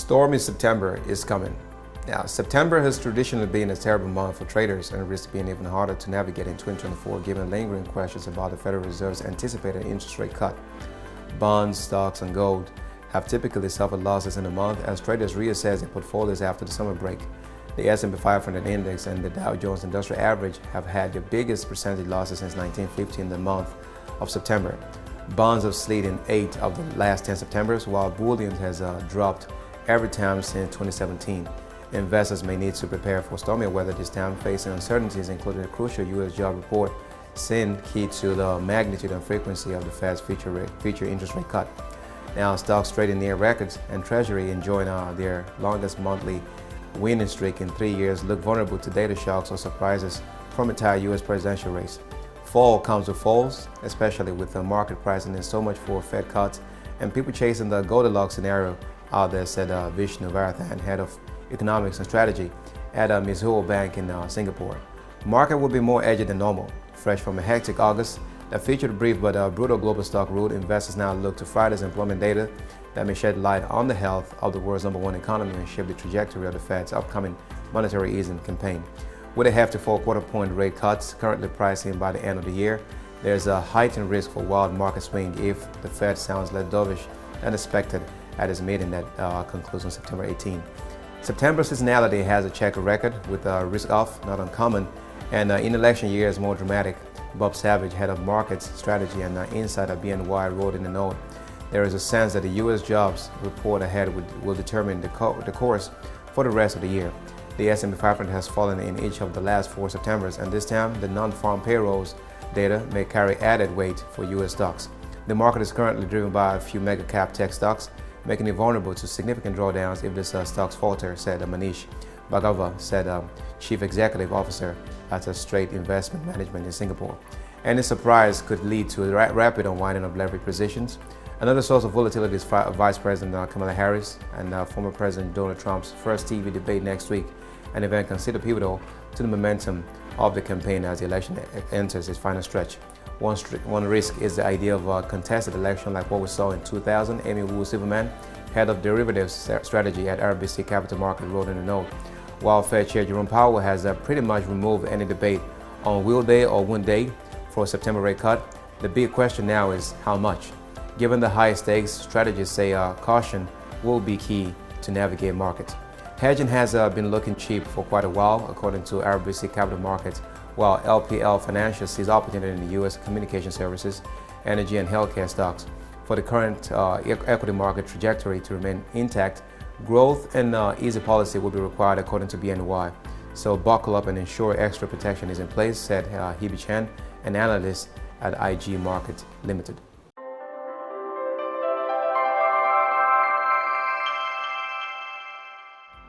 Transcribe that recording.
Stormy September is coming. Now, September has traditionally been a terrible month for traders and risks being even harder to navigate in 2024 given lingering questions about the Federal Reserve's anticipated interest rate cut. Bonds, stocks, and gold have typically suffered losses in the month as traders reassess their portfolios after the summer break. The S&P 500 index and the Dow Jones Industrial Average have had their biggest percentage losses since 1950 in the month of September. Bonds have slid in 8 of the last 10 Septembers, while bullion has dropped every time since 2017. Investors may need to prepare for stormy weather this time, facing uncertainties including a crucial U.S. job report, seen key to the magnitude and frequency of the Fed's future interest rate cut. Now, stocks trading near records and Treasury enjoying their longest monthly winning streak in 3 years look vulnerable to data shocks or surprises from a tight U.S. presidential race. Fall comes with falls, especially with the market pricing in so much for Fed cuts and people chasing the Goldilocks scenario out there, said Vishnu Varathan, head of economics and strategy at Mizuho Bank in Singapore. Market will be more edgy than normal. Fresh from a hectic August that featured a brief but brutal global stock rout, investors now look to Friday's employment data that may shed light on the health of the world's #1 economy and shape the trajectory of the Fed's upcoming monetary easing campaign. With a hefty 4/4 point rate cuts currently priced in by the end of the year, there's a heightened risk for wild market swing if the Fed sounds less dovish than expected at its meeting that concludes on September 18. September seasonality has a checkered record with risk off, not uncommon, and in election years more dramatic. Bob Savage, head of markets strategy and insight at BNY, wrote in a note, there is a sense that the U.S. jobs report ahead will determine the course for the rest of the year. The S&P 500 has fallen in each of the last 4 Septembers, and this time the non-farm payrolls data may carry added weight for U.S. stocks. The market is currently driven by a few mega-cap tech stocks, making it vulnerable to significant drawdowns if these stocks falter, said Manish Bhargava, Chief Executive Officer at Straight Investment Management in Singapore. Any surprise could lead to a rapid unwinding of leverage positions. Another source of volatility is Vice President Kamala Harris and former President Donald Trump's first TV debate next week, an event considered pivotal to the momentum of the campaign as the election enters its final stretch. One risk is the idea of a contested election like what we saw in 2000. Amy Wu Silverman, head of derivatives strategy at RBC Capital Markets, wrote in a note, while Fed Chair Jerome Powell has pretty much removed any debate on will they or won't they for a September rate cut, the big question now is how much. Given the high stakes, strategists say caution will be key to navigate markets. Hedging has been looking cheap for quite a while, according to RBC Capital Markets, while LPL Financial sees opportunity in the U.S. communication services, energy, and healthcare stocks. For the current equity market trajectory to remain intact, growth and easy policy will be required, according to BNY. So buckle up and ensure extra protection is in place, said Hebe Chen, an analyst at IG Market Limited.